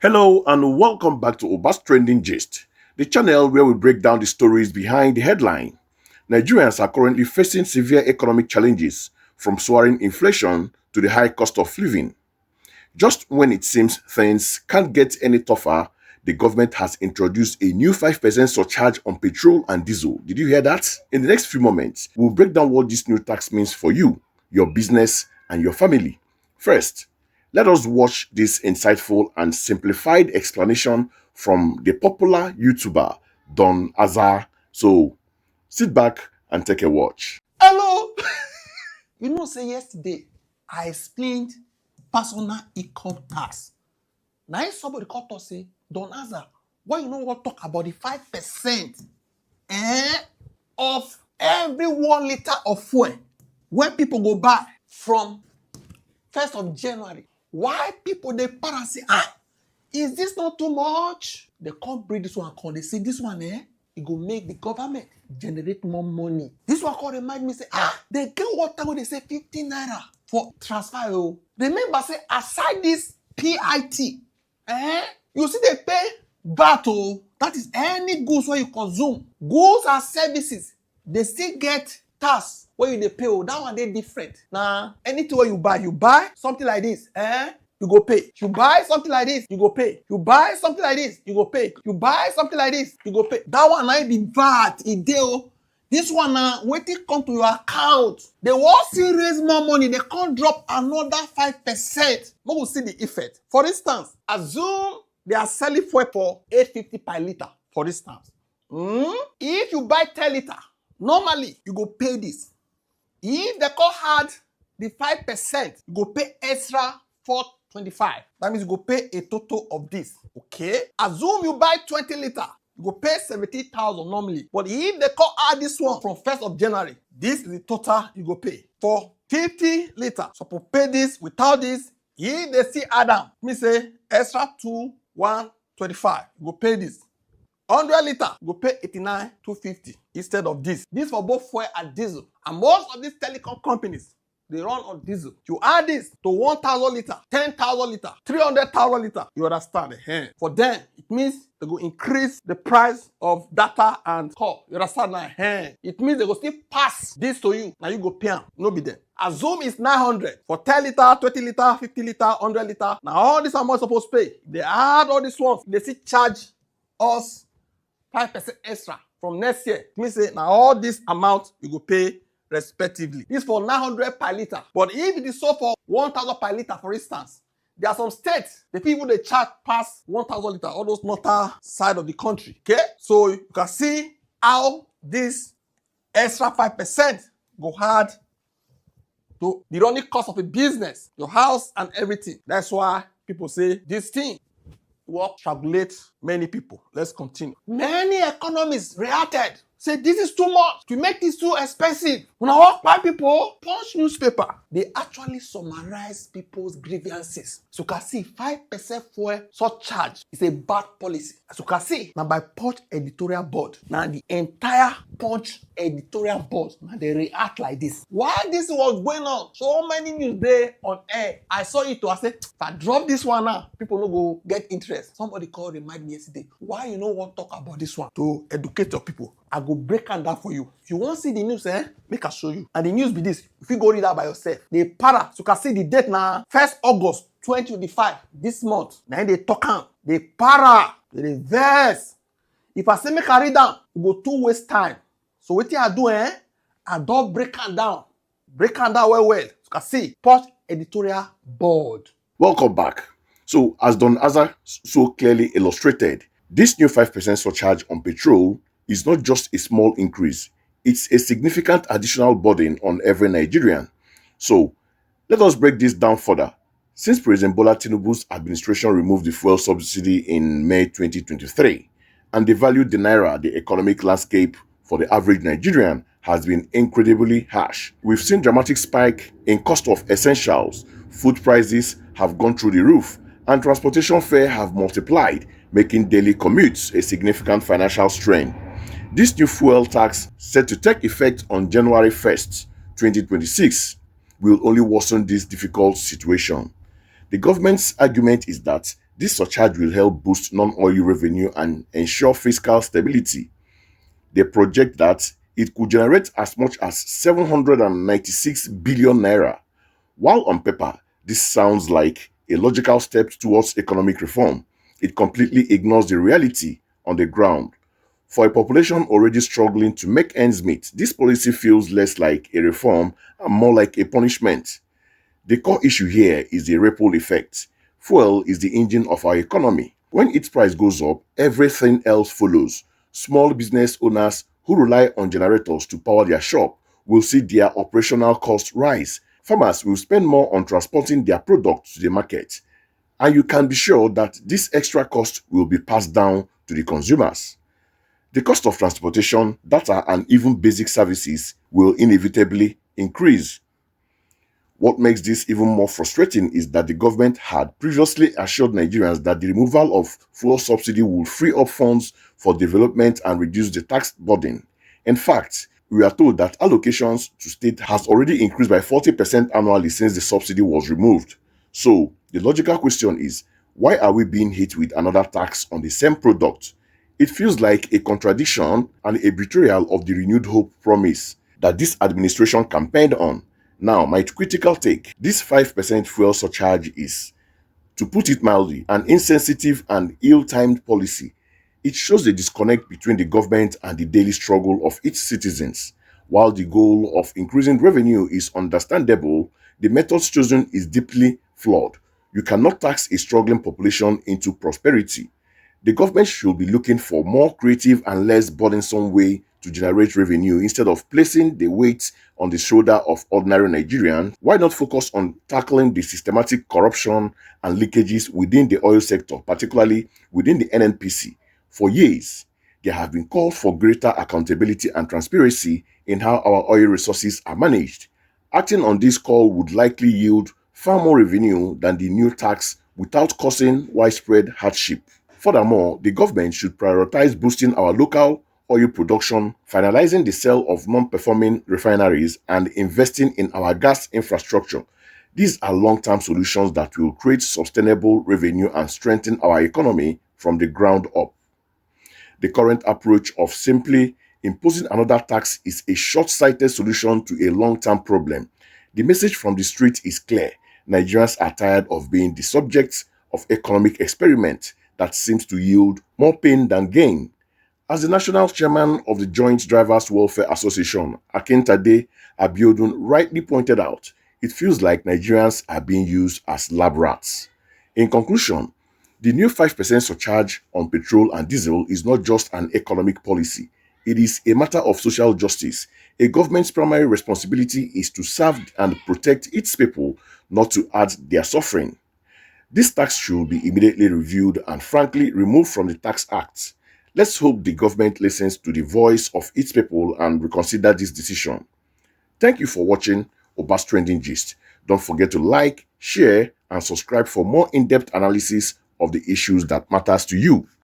Hello and welcome back to Obas Trending Gist, the channel where we break down the stories behind the headline. Nigerians are currently facing severe economic challenges, from soaring inflation to the high cost of living. Just when it seems things can't get any tougher, the government has introduced a new 5% surcharge on petrol and diesel. Did you hear that? In the next few moments, we'll break down what this new tax means for you, your business, and your family. First, let us watch this insightful and simplified explanation from the popular YouTuber Donaza. So sit back and take a watch. Hello! Say yesterday, I explained personal income tax. Now, if somebody called us say, Donaza, why you know what talk about the 5% of every 1 liter of fuel when people go buy from 1st of January? Why people they para say, is this not too much? They can't bring this one, they say this one, it go make the government generate more money. This one can remind me say, they get water when they say 15 naira for transfer. Remember say, aside this PIT, you see they pay VAT. That is any goods where you consume. Goods and services, they still get tax where you they pay. That one they different. Now, anything where you buy something like this, you go pay. You buy something like this, you go pay. You buy something like this, you go pay. You buy something like this, you go pay. That one now be VAT. This one now, when it come to your account, they want to raise more money. They can't drop another 5%. We will see the effect. For instance, assume they are selling fuel for 850 per liter. For instance, if you buy 10 liter, normally you go pay this. If they can't add the 5%, you go pay extra 425. That means you go pay a total of this. Okay? Assume you buy 20 liter. You go pay 70,000 normally. But if they can't add this one from 1st of January, this is the total you go pay. For 50 liter, so to pay this without this, if they still add them, me say extra 125. You go pay this. 100 liter, you go pay 89,250 instead of this. This for both fuel and diesel. And most of these telecom companies, they run on diesel. You add this to 1,000 liter, 10,000 liter, 300,000 liter. You understand? For them, it means they go increase the price of data and call. You understand? It means they go still pass this to you. Now you go pay them. No be them. Assume it's 900 for 10 liter, 20 liter, 50 liter, 100 liter. Now all this amount supposed to pay. They add all these ones. They still charge us 5% extra from next year. It means say now all this amount you go pay respectively. This for 900 per liter. But if it is sold for 1,000 per liter, for instance, there are some states, the people they charge past 1,000 liter, all those northern side of the country. Okay? So you can see how this extra 5% go hard to the running cost of a business, your house and everything. That's why people say this thing will strangulate many people. Let's continue. Many economists reacted. Say this is too much. To make this too expensive. When I walk by people, Punch newspaper, they actually summarize people's grievances. So you can see 5% fuel surcharge is a bad policy. As you can see, now by Punch editorial board, now the entire Punch editorial board, now they react like this. While this was going on, so many news there on air, I saw it too. I said, if I drop this one now, people no go get interest. Somebody called, remind me yesterday, why you no want to talk about this one? To educate your people. I go break down that for you. If you want to see the news, make I show you. And the news be this. If you go read that by yourself, they para. So you can see the date now. 1st August 2025. This month. Now they talk on. They para. They reverse. If I say make I read down, it go 2 waste time. So what I do, I don't break them down. Break them down well. You can see. Punch editorial board. Welcome back. So as Donaza so clearly illustrated, this new 5% surcharge on petrol is not just a small increase, it's a significant additional burden on every Nigerian. So let us break this down further. Since President Bola Tinubu's administration removed the fuel subsidy in May 2023 and devalued the naira, the economic landscape for the average Nigerian has been incredibly harsh. We've seen dramatic spike in cost of essentials, food prices have gone through the roof, and transportation fare have multiplied, making daily commutes a significant financial strain. This new fuel tax, set to take effect on January 1st, 2026, will only worsen this difficult situation. The government's argument is that This surcharge will help boost non-oil revenue and ensure fiscal stability. They project that it could generate as much as 796 billion naira. While on paper, this sounds like a logical step towards economic reform, it completely ignores the reality on the ground. For a population already struggling to make ends meet, this policy feels less like a reform and more like a punishment. The core issue here is the ripple effect. Fuel is the engine of our economy. When its price goes up, everything else follows. Small business owners who rely on generators to power their shop will see their operational costs rise. Farmers will spend more on transporting their products to the market. And you can be sure that this extra cost will be passed down to the consumers. The cost of transportation, data, and even basic services will inevitably increase. What makes this even more frustrating is that the government had previously assured Nigerians that the removal of fuel subsidy would free up funds for development and reduce the tax burden. In fact, we are told that allocations to state has already increased by 40% annually since the subsidy was removed. So, the logical question is, why are we being hit with another tax on the same product? It feels like a contradiction and a betrayal of the renewed hope promise that this administration campaigned on. Now, my critical take, this 5% fuel surcharge is, to put it mildly, an insensitive and ill-timed policy. It shows the disconnect between the government and the daily struggle of its citizens. While the goal of increasing revenue is understandable, the method chosen is deeply flawed. You cannot tax a struggling population into prosperity. The government should be looking for more creative and less burdensome way to generate revenue instead of placing the weight on the shoulder of ordinary Nigerians. Why not focus on tackling the systematic corruption and leakages within the oil sector, particularly within the NNPC? For years, there have been calls for greater accountability and transparency in how our oil resources are managed. Acting on this call would likely yield far more revenue than the new tax without causing widespread hardship. Furthermore, the government should prioritize boosting our local oil production, finalizing the sale of non-performing refineries, and investing in our gas infrastructure. These are long-term solutions that will create sustainable revenue and strengthen our economy from the ground up. The current approach of simply imposing another tax is a short-sighted solution to a long-term problem. The message from the street is clear. Nigerians are tired of being the subjects of economic experiment that seems to yield more pain than gain. As the national chairman of the Joint Drivers Welfare Association, Akintade Abiodun, rightly pointed out, it feels like Nigerians are being used as lab rats. In conclusion, the new 5% surcharge on petrol and diesel is not just an economic policy. It is a matter of social justice. A government's primary responsibility is to serve and protect its people, not to add their suffering. This tax should be immediately reviewed and frankly removed from the Tax Act. Let's hope the government listens to the voice of its people and reconsider this decision. Thank you for watching Oba's Trending Gist. Don't forget to like, share, and subscribe for more in-depth analysis of the issues that matters to you.